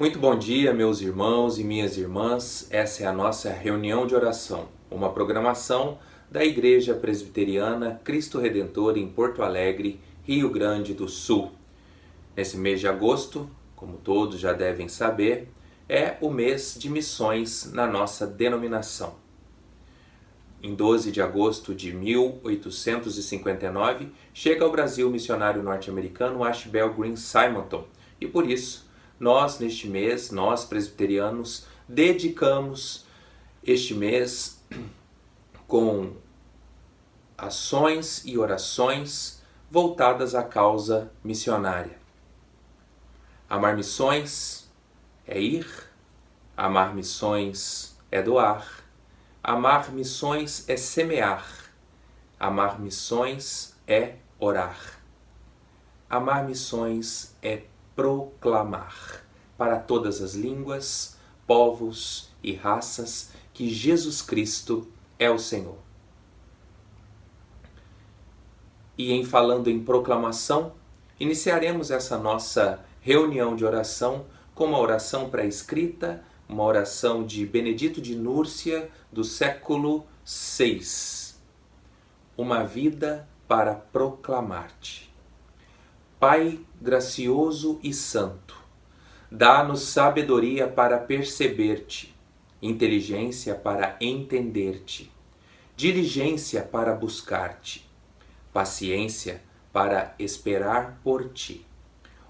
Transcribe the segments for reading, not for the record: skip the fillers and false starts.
Muito bom dia, meus irmãos e minhas irmãs. Essa é a nossa reunião de oração, uma programação da Igreja Presbiteriana Cristo Redentor em Porto Alegre, Rio Grande do Sul. Nesse mês de agosto, como todos já devem saber, é o mês de missões na nossa denominação. Em 12 de agosto de 1859, chega ao Brasil o missionário norte-americano Ashbel Green Simonton, e por isso, neste mês, nós presbiterianos, dedicamos este mês com ações e orações voltadas à causa missionária. Amar missões é ir, amar missões é doar, amar missões é semear, amar missões é orar, amar missões é proclamar para todas as línguas, povos e raças que Jesus Cristo é o Senhor. E em falando em proclamação, iniciaremos essa nossa reunião de oração com uma oração pré-escrita, uma oração de Benedito de Núrcia do século VI. Uma vida para proclamar-te. Pai gracioso e santo, dá-nos sabedoria para perceber-te, inteligência para entender-te, diligência para buscar-te, paciência para esperar por ti,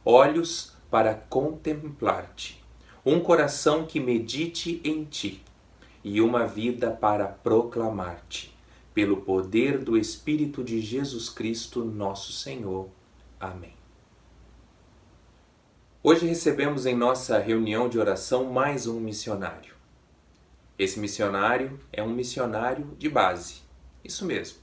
olhos para contemplar-te, um coração que medite em ti e uma vida para proclamar-te, pelo poder do Espírito de Jesus Cristo, nosso Senhor. Amém. Hoje recebemos em nossa reunião de oração mais um missionário. Esse missionário é um missionário de base, isso mesmo,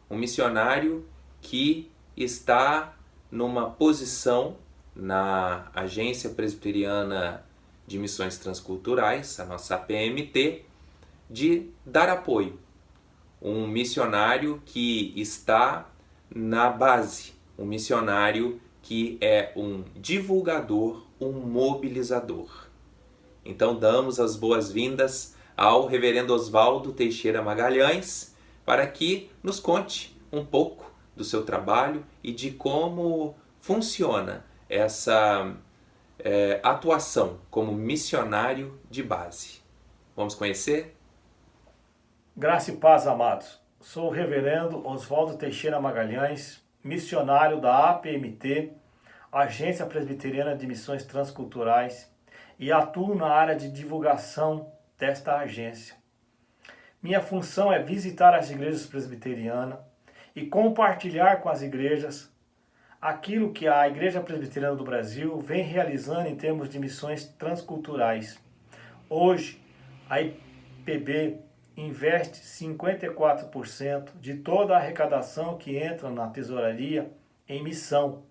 um missionário que está numa posição na Agência Presbiteriana de Missões Transculturais, a nossa APMT, de dar apoio. Um missionário que está na base, um missionário que é um divulgador, um mobilizador. Então damos as boas-vindas ao reverendo Oswaldo Teixeira Magalhães para que nos conte um pouco do seu trabalho e de como funciona essa atuação como missionário de base. Vamos conhecer? Graça e paz, amados. Sou o reverendo Oswaldo Teixeira Magalhães, missionário da APMT, Agência Presbiteriana de Missões Transculturais, e atuo na área de divulgação desta agência. Minha função é visitar as igrejas presbiterianas e compartilhar com as igrejas aquilo que a Igreja Presbiteriana do Brasil vem realizando em termos de missões transculturais. Hoje, a IPB investe 54% de toda a arrecadação que entra na tesouraria em missão.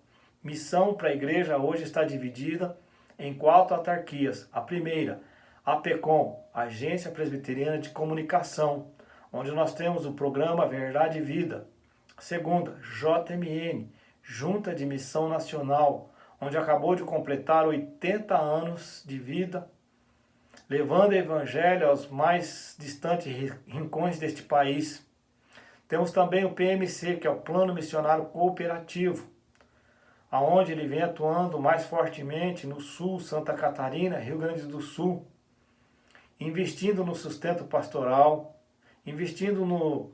Missão para a igreja hoje está dividida em 4 autarquias. A primeira, a APECOM, Agência Presbiteriana de Comunicação, onde nós temos o programa Verdade e Vida. A segunda, JMN, Junta de Missão Nacional, onde acabou de completar 80 anos de vida, levando o evangelho aos mais distantes rincões deste país. Temos também o PMC, que é o Plano Missionário Cooperativo, aonde ele vem atuando mais fortemente no Sul, Santa Catarina, Rio Grande do Sul, investindo no sustento pastoral, investindo no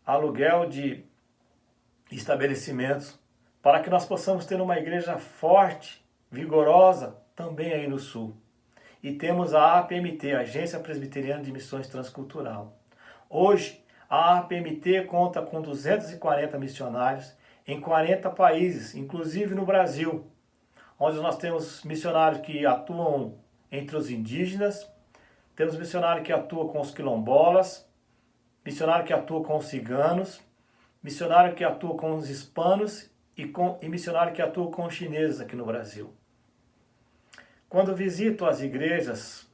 aluguel de estabelecimentos, para que nós possamos ter uma igreja forte, vigorosa, também aí no Sul. E temos a APMT, Agência Presbiteriana de Missões Transcultural. Hoje, a APMT conta com 240 missionários em 40 países, inclusive no Brasil, onde nós temos missionários que atuam entre os indígenas, temos missionário que atua com os quilombolas, missionário que atua com os ciganos, missionário que atua com os hispanos e missionário que atua com os chineses aqui no Brasil. Quando visito as igrejas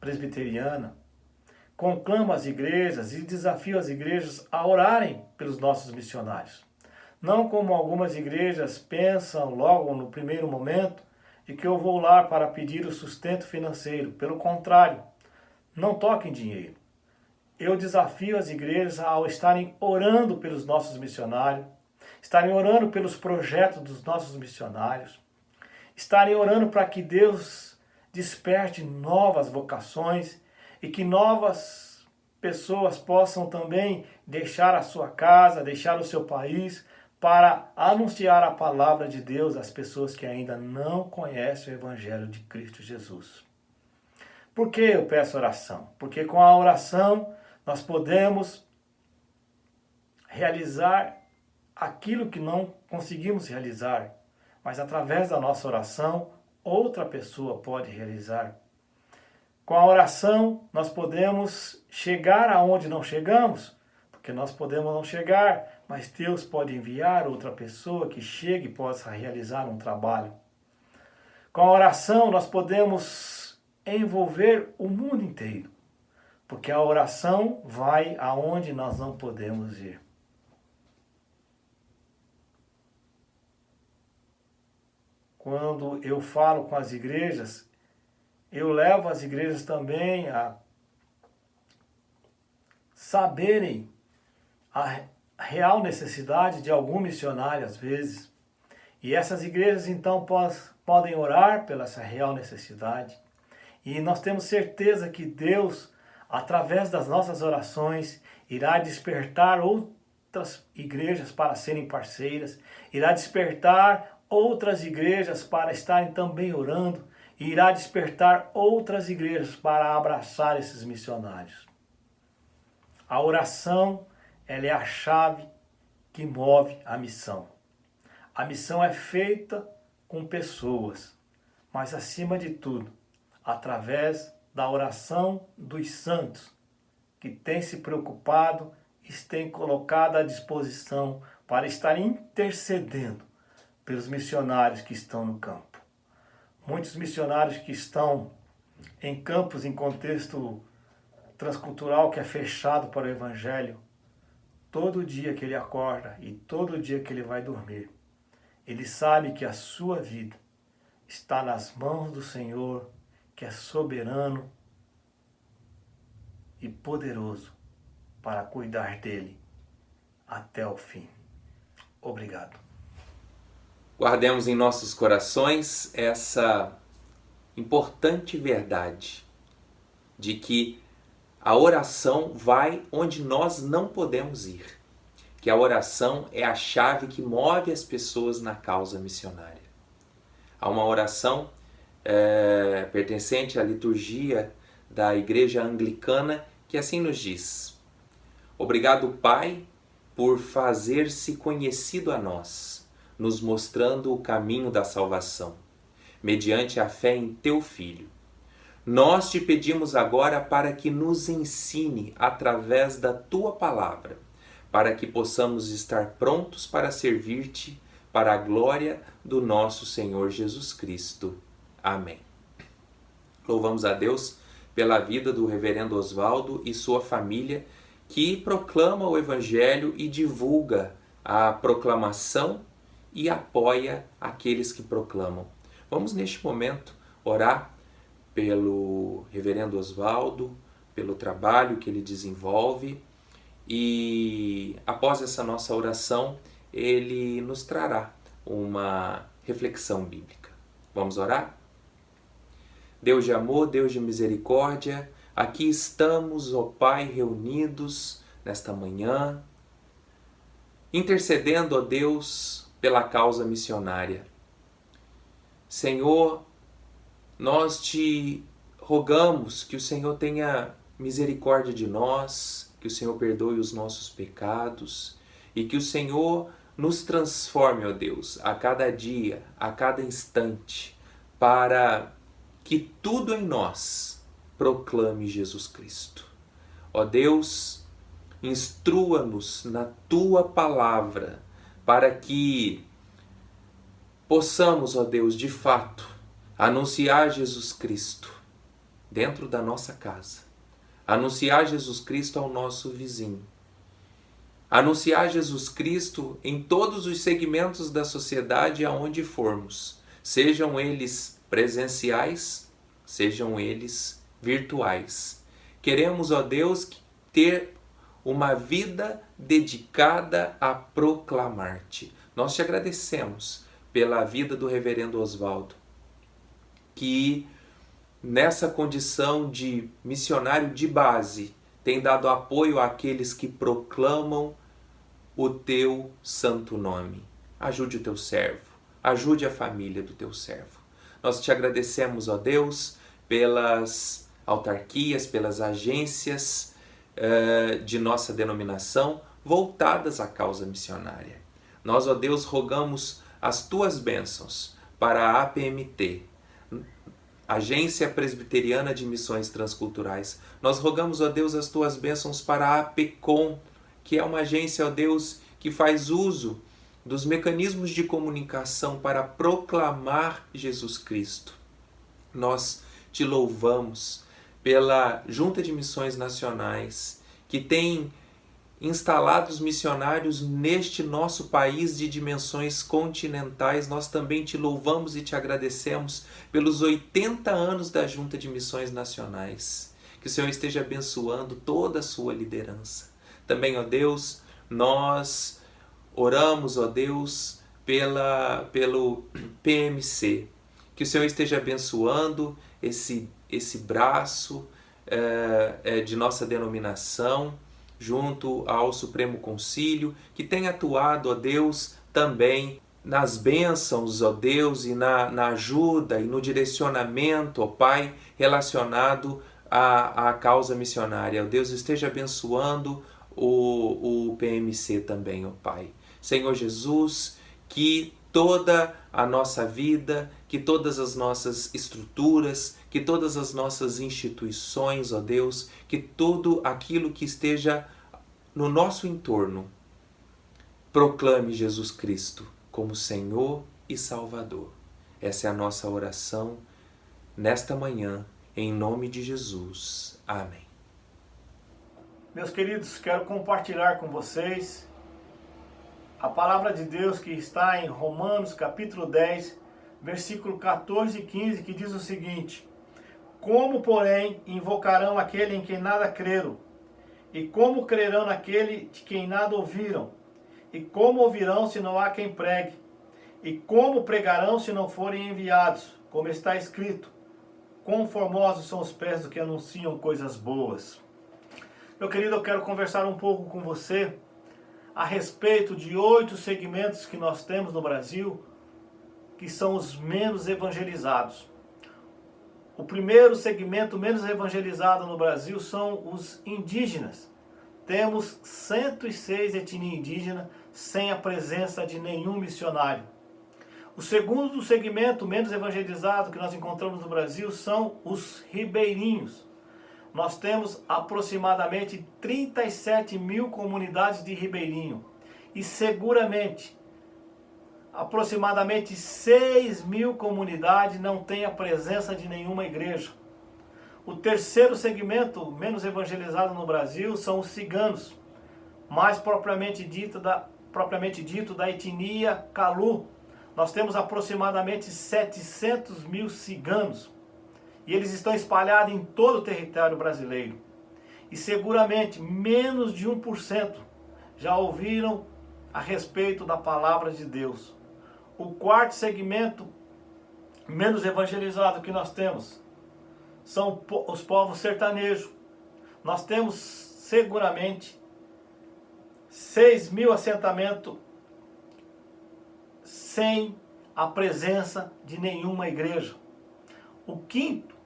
presbiterianas, conclamo as igrejas e desafio as igrejas a orarem pelos nossos missionários. Não como algumas igrejas pensam logo no primeiro momento de que eu vou lá para pedir o sustento financeiro. Pelo contrário, não toquem dinheiro. Eu desafio as igrejas a estarem orando pelos nossos missionários, estarem orando pelos projetos dos nossos missionários, estarem orando para que Deus desperte novas vocações e que novas pessoas possam também deixar a sua casa, deixar o seu país, para anunciar a palavra de Deus às pessoas que ainda não conhecem o Evangelho de Cristo Jesus. Por que eu peço oração? Porque com a oração nós podemos realizar aquilo que não conseguimos realizar, mas através da nossa oração, outra pessoa pode realizar. Com a oração, nós podemos chegar aonde não chegamos, porque nós podemos não chegar, mas Deus pode enviar outra pessoa que chegue e possa realizar um trabalho. Com a oração, nós podemos envolver o mundo inteiro, porque a oração vai aonde nós não podemos ir. Quando eu falo com as igrejas, eu levo as igrejas também a saberem a real necessidade de algum missionário às vezes. E essas igrejas então podem orar pela essa real necessidade. E nós temos certeza que Deus, através das nossas orações, irá despertar outras igrejas para serem parceiras, irá despertar outras igrejas para estarem também orando, e irá despertar outras igrejas para abraçar esses missionários. A oração, ela é a chave que move a missão. A missão é feita com pessoas, mas acima de tudo, através da oração dos santos, que têm se preocupado e têm colocado à disposição para estar intercedendo pelos missionários que estão no campo. Muitos missionários que estão em campos em contexto transcultural que é fechado para o Evangelho, todo dia que ele acorda e todo dia que ele vai dormir, ele sabe que a sua vida está nas mãos do Senhor, que é soberano e poderoso para cuidar dele até o fim. Obrigado. Guardemos em nossos corações essa importante verdade de que a oração vai onde nós não podemos ir, que a oração é a chave que move as pessoas na causa missionária. Há uma oração pertencente à liturgia da Igreja Anglicana que assim nos diz: Obrigado, Pai, por fazer-se conhecido a nós, nos mostrando o caminho da salvação, mediante a fé em Teu Filho. Nós te pedimos agora para que nos ensine através da Tua palavra, para que possamos estar prontos para servir-te para a glória do nosso Senhor Jesus Cristo. Amém. Louvamos a Deus pela vida do reverendo Osvaldo e sua família, que proclama o Evangelho e divulga a proclamação e apoia aqueles que proclamam. Vamos neste momento orar pelo reverendo Osvaldo, pelo trabalho que ele desenvolve, e após essa nossa oração, ele nos trará uma reflexão bíblica. Vamos orar? Deus de amor, Deus de misericórdia, aqui estamos, ó Pai, reunidos nesta manhã, intercedendo, ó Deus, pela causa missionária. Senhor, nós te rogamos que o Senhor tenha misericórdia de nós, que o Senhor perdoe os nossos pecados e que o Senhor nos transforme, ó Deus, a cada dia, a cada instante, para que tudo em nós proclame Jesus Cristo. Ó Deus, instrua-nos na Tua palavra, para que possamos, ó Deus, de fato, anunciar Jesus Cristo dentro da nossa casa, anunciar Jesus Cristo ao nosso vizinho, anunciar Jesus Cristo em todos os segmentos da sociedade aonde formos, sejam eles presenciais, sejam eles virtuais. Queremos, ó Deus, ter uma vida dedicada a proclamar-te. Nós te agradecemos pela vida do reverendo Oswaldo, que nessa condição de missionário de base tem dado apoio àqueles que proclamam o teu santo nome. Ajude o teu servo, ajude a família do teu servo. Nós te agradecemos, ó Deus, pelas autarquias, pelas agências de nossa denominação voltadas à causa missionária. Nós, ó Deus, rogamos as tuas bênçãos para a APMT, Agência Presbiteriana de Missões Transculturais. Nós rogamos, ó Deus, as tuas bênçãos para a APCOM, que é uma agência, ó Deus, que faz uso dos mecanismos de comunicação para proclamar Jesus Cristo. Nós te louvamos pela Junta de Missões Nacionais, que tem instalado os missionários neste nosso país de dimensões continentais. Nós também te louvamos e te agradecemos pelos 80 anos da Junta de Missões Nacionais. Que o Senhor esteja abençoando toda a sua liderança. Também, ó Deus, nós oramos, ó Deus, pelo PMC. Que o Senhor esteja abençoando esse braço de nossa denominação, junto ao Supremo Concílio, que tem atuado, ó Deus, também nas bênçãos, ó Deus, e na ajuda e no direcionamento, ó Pai, relacionado à causa missionária. Ó Deus, esteja abençoando o PMC também, ó Pai. Senhor Jesus, que toda a nossa vida, que todas as nossas estruturas, que todas as nossas instituições, ó Deus, que tudo aquilo que esteja no nosso entorno proclame Jesus Cristo como Senhor e Salvador. Essa é a nossa oração nesta manhã, em nome de Jesus. Amém. Meus queridos, quero compartilhar com vocês a palavra de Deus que está em Romanos capítulo 10, versículo 14 e 15, que diz o seguinte: como, porém, invocarão aquele em quem nada creram? E como crerão naquele de quem nada ouviram? E como ouvirão se não há quem pregue? E como pregarão se não forem enviados? Como está escrito: quão formosos são os pés do que anunciam coisas boas. Meu querido, eu quero conversar um pouco com você a respeito de 8 segmentos que nós temos no Brasil, que são os menos evangelizados. O primeiro segmento menos evangelizado no Brasil são os indígenas. Temos 106 etnias indígenas sem a presença de nenhum missionário. O segundo segmento menos evangelizado que nós encontramos no Brasil são os ribeirinhos. Nós temos aproximadamente 37 mil comunidades de ribeirinho e seguramente aproximadamente 6 mil comunidades não têm a presença de nenhuma igreja. O terceiro segmento menos evangelizado no Brasil são os ciganos, mais propriamente dito da etnia Kalu. Nós temos aproximadamente 700 mil ciganos. E eles estão espalhados em todo o território brasileiro. E seguramente menos de 1% já ouviram a respeito da palavra de Deus. O quarto segmento menos evangelizado que nós temos são os povos sertanejos. Nós temos seguramente 6 mil assentamentos sem a presença de nenhuma igreja. O quinto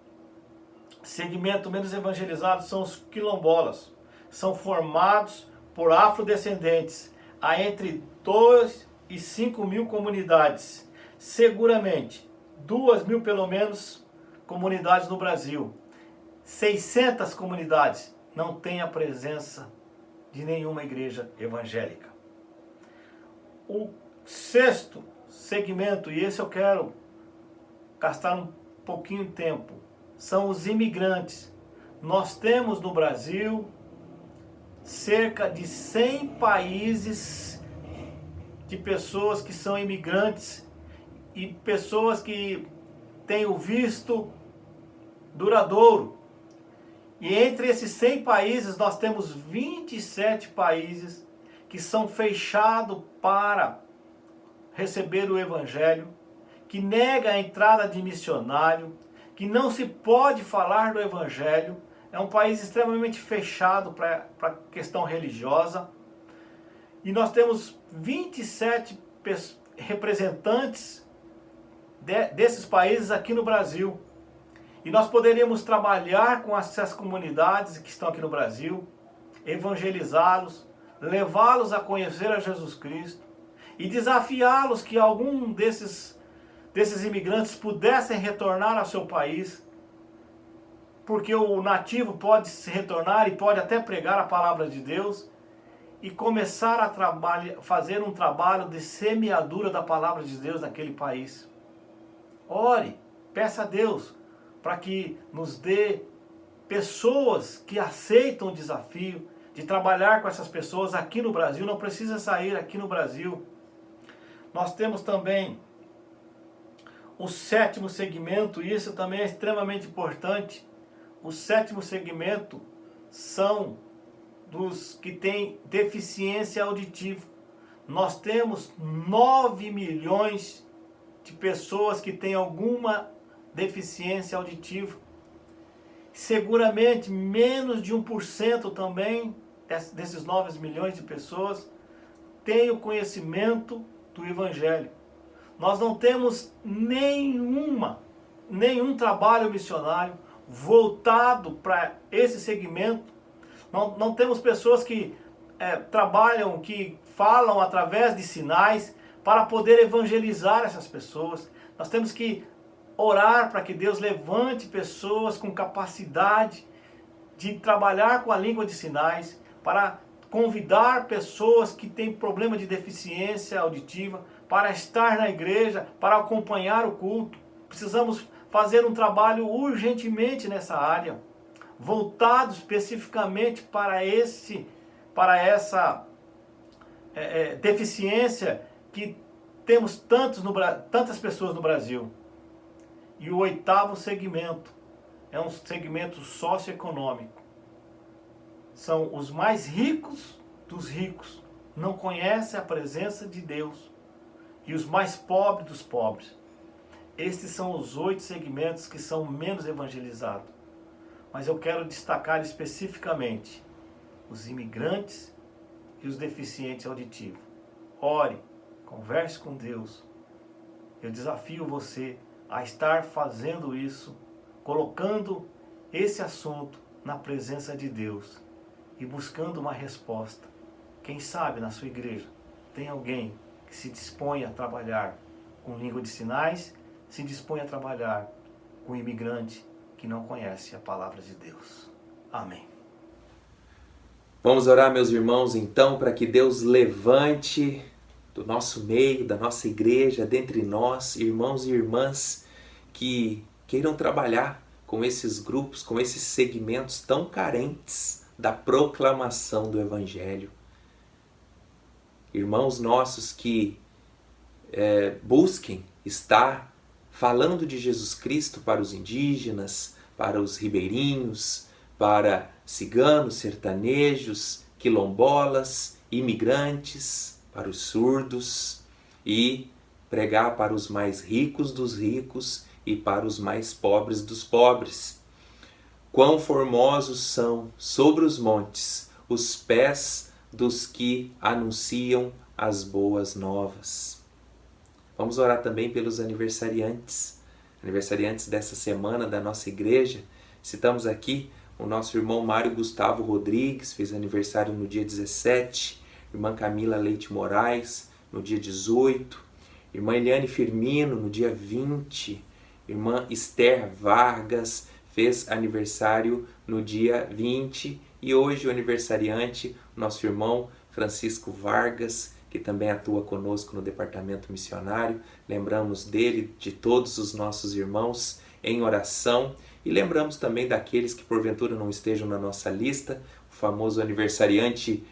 segmento menos evangelizado são os quilombolas. São formados por afrodescendentes. Há entre 2 e 5 mil comunidades. Seguramente, 2 mil pelo menos comunidades no Brasil. 600 comunidades não têm a presença de nenhuma igreja evangélica. O sexto segmento, e esse eu quero gastar um pouquinho de tempo, são os imigrantes. Nós temos no Brasil cerca de 100 países de pessoas que são imigrantes e pessoas que tenho visto duradouro. E entre esses 100 países, nós temos 27 países que são fechados para receber o Evangelho, que nega a entrada de missionário, que não se pode falar do Evangelho. É um país extremamente fechado para a questão religiosa. E nós temos 27 representantes desses países aqui no Brasil. E nós poderíamos trabalhar com essas comunidades que estão aqui no Brasil, evangelizá-los, levá-los a conhecer a Jesus Cristo e desafiá-los que algum desses imigrantes pudessem retornar ao seu país, porque o nativo pode se retornar e pode até pregar a palavra de Deus e começar a fazer um trabalho de semeadura da palavra de Deus naquele país. Ore, peça a Deus para que nos dê pessoas que aceitam o desafio de trabalhar com essas pessoas aqui no Brasil. Não precisa sair aqui no Brasil. Nós temos também o 7º segmento, e isso também é extremamente importante. O 7º segmento são dos que têm deficiência auditiva. Nós temos 9 milhões de pessoas que têm alguma deficiência auditiva. Seguramente menos de 1% também desses 9 milhões de pessoas tem o conhecimento do Evangelho. Nós não temos nenhum trabalho missionário voltado para esse segmento. Não temos pessoas que trabalham, que falam através de sinais para poder evangelizar essas pessoas. Nós temos que orar para que Deus levante pessoas com capacidade de trabalhar com a língua de sinais, para convidar pessoas que têm problema de deficiência auditiva para estar na igreja, para acompanhar o culto. Precisamos fazer um trabalho urgentemente nessa área, voltado especificamente para essa deficiência que temos tantas pessoas no Brasil. E o 8º segmento é um segmento socioeconômico. São os mais ricos dos ricos. Não conhecem a presença de Deus. E os mais pobres dos pobres. Estes são os 8 segmentos que são menos evangelizados. Mas eu quero destacar especificamente os imigrantes e os deficientes auditivos. Ore, converse com Deus. Eu desafio você a estar fazendo isso, colocando esse assunto na presença de Deus e buscando uma resposta. Quem sabe na sua igreja tem alguém que se dispõe a trabalhar com língua de sinais, se dispõe a trabalhar com imigrante que não conhece a palavra de Deus. Amém. Vamos orar, meus irmãos, então, para que Deus levante do nosso meio, da nossa igreja, dentre nós, irmãos e irmãs que queiram trabalhar com esses grupos, com esses segmentos tão carentes da proclamação do Evangelho. Irmãos nossos que busquem estar falando de Jesus Cristo para os indígenas, para os ribeirinhos, para ciganos, sertanejos, quilombolas, imigrantes, para os surdos, e pregar para os mais ricos dos ricos e para os mais pobres dos pobres. Quão formosos são sobre os montes os pés dos que anunciam as boas novas. Vamos orar também pelos aniversariantes dessa semana da nossa igreja. Citamos aqui o nosso irmão Mário Gustavo Rodrigues, fez aniversário no dia 17, irmã Camila Leite Moraes no dia 18, irmã Eliane Firmino no dia 20, irmã Esther Vargas fez aniversário no dia 20, e hoje o aniversariante, nosso irmão Francisco Vargas, que também atua conosco no departamento missionário. Lembramos dele, de todos os nossos irmãos, em oração, e lembramos também daqueles que porventura não estejam na nossa lista, o famoso aniversariante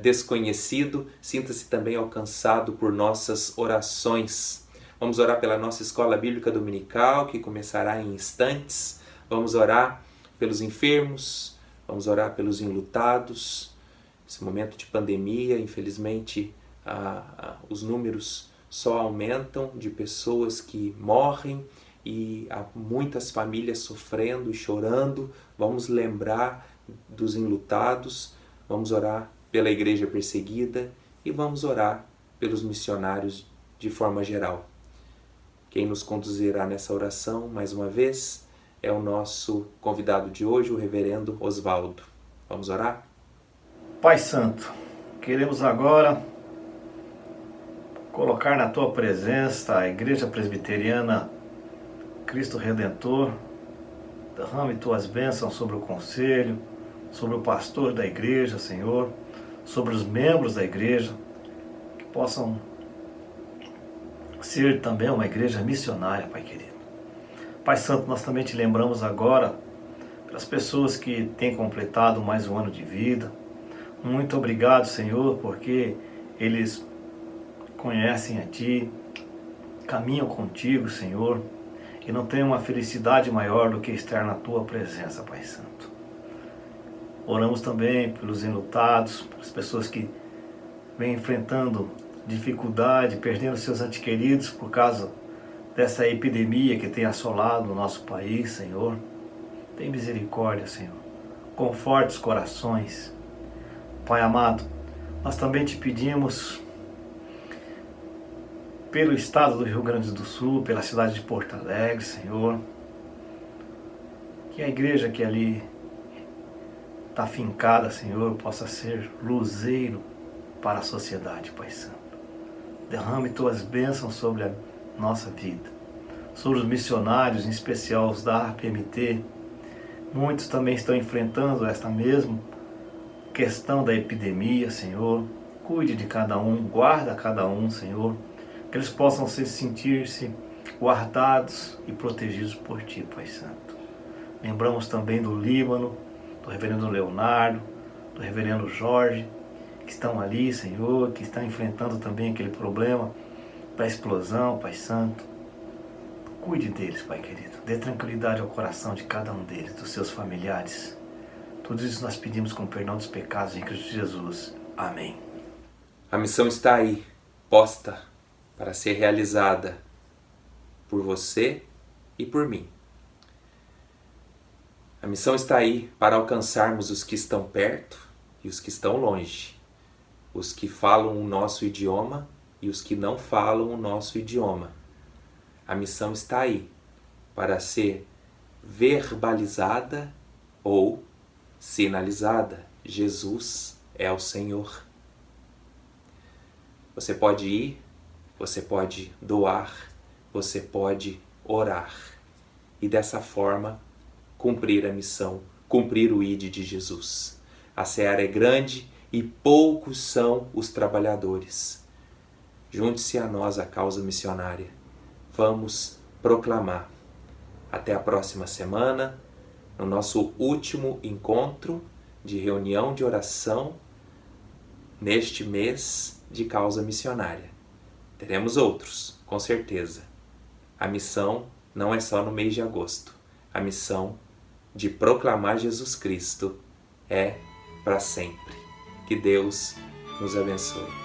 desconhecido, sinta-se também alcançado por nossas orações. Vamos orar pela nossa escola bíblica dominical, que começará em instantes. Vamos orar pelos enfermos, vamos orar pelos enlutados. Esse momento de pandemia, infelizmente, os números só aumentam de pessoas que morrem e há muitas famílias sofrendo e chorando. Vamos lembrar dos enlutados, vamos orar pela igreja perseguida e vamos orar pelos missionários de forma geral. Quem nos conduzirá nessa oração, mais uma vez, é o nosso convidado de hoje, o reverendo Osvaldo. Vamos orar? Pai Santo, queremos agora colocar na Tua presença a Igreja Presbiteriana Cristo Redentor. Derrame Tuas bênçãos sobre o conselho, sobre o pastor da igreja, Senhor, sobre os membros da igreja, que possam ser também uma igreja missionária, Pai querido. Pai Santo, nós também te lembramos agora pelas pessoas que têm completado mais um ano de vida. Muito obrigado, Senhor, porque eles conhecem a Ti, caminham contigo, Senhor, e não tem uma felicidade maior do que estar na Tua presença, Pai Santo. Oramos também pelos enlutados, pelas pessoas que vêm enfrentando dificuldade, perdendo seus entes queridos por causa dessa epidemia que tem assolado o nosso país, Senhor. Tem misericórdia, Senhor. Conforte os corações. Pai amado, nós também te pedimos pelo estado do Rio Grande do Sul, pela cidade de Porto Alegre, Senhor, que a igreja que ali está fincada, Senhor, possa ser luzeiro para a sociedade, Pai Santo. Derrame Tuas bênçãos sobre a nossa vida, sobre os missionários, em especial os da APMT. Muitos também estão enfrentando esta mesma questão da epidemia, Senhor. Cuide de cada um, guarda cada um, Senhor, que eles possam sentir-se guardados e protegidos por Ti, Pai Santo. Lembramos também do Líbano, do reverendo Leonardo, do reverendo Jorge, que estão ali, Senhor, que estão enfrentando também aquele problema da explosão, Pai Santo. Cuide deles, Pai querido. Dê tranquilidade ao coração de cada um deles, dos seus familiares. Tudo isso nós pedimos com perdão dos pecados em Cristo Jesus. Amém. A missão está aí, posta para ser realizada por você e por mim. A missão está aí para alcançarmos os que estão perto e os que estão longe, os que falam o nosso idioma e os que não falam o nosso idioma. A missão está aí para ser verbalizada ou sinalizada. Jesus é o Senhor. Você pode ir, você pode doar, você pode orar e dessa forma cumprir a missão, cumprir o ID de Jesus. A seara é grande e poucos são os trabalhadores. Junte-se a nós a causa missionária. Vamos proclamar. Até a próxima semana, no nosso último encontro de reunião de oração neste mês de causa missionária. Teremos outros, com certeza. A missão não é só no mês de agosto. A missão de proclamar Jesus Cristo é para sempre. Que Deus nos abençoe.